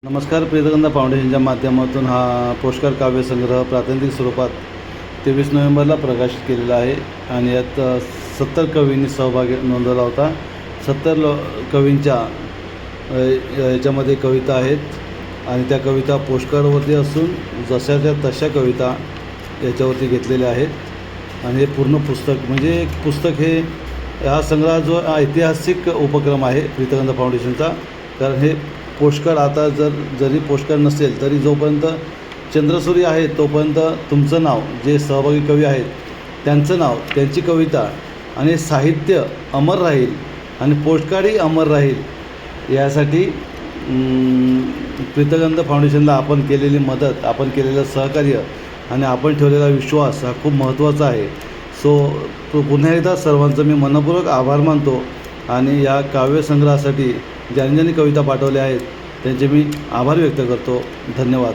नमस्कार. प्रीतगंधा फाउंडेशनच्या माध्यमातून हा पोस्टकार्ड काव्यसंग्रह प्रातिनिधिक स्वरूपात 23 नोव्हेंबरला प्रकाशित केलेला आहे आणि यात 70 कवींनी सहभाग नोंदवला होता. 70 कवींच्या याच्यामध्ये कविता आहेत आणि त्या कविता पोस्टकार्डवरती असून जशाच्या तशा कविता याच्यावरती घेतलेल्या आहेत. आणि हे पूर्ण पुस्तक म्हणजे एक पुस्तक हे हा संग्रह जो ऐतिहासिक उपक्रम आहे प्रीतगंधा फाउंडेशनचा. कारण हे पोस्टकार्ड आता जरी पोस्टकार्ड नसेल तरी जोपर्यंत चंद्रसूर्य आहे तोपर्यंत तुमचं नाव, जे सहभागी कवी आहेत त्यांचं नाव, त्यांची कविता आणि साहित्य अमर राहील आणि पोस्टकार्डही अमर राहील. यासाठी प्रीतगंधा फाउंडेशनला आपण केलेली मदत, आपण केलेलं सहकार्य आणि आपण ठेवलेला विश्वास हा खूप महत्त्वाचा आहे. पुन्हा एकदा सर्वांचं मी मनपूर्वक आभार मानतो आणि या काव्यसंग्रहासाठी ज्यांनी कविता पाठवल्या आहेत त्यांचे मी आभार व्यक्त करतो. धन्यवाद.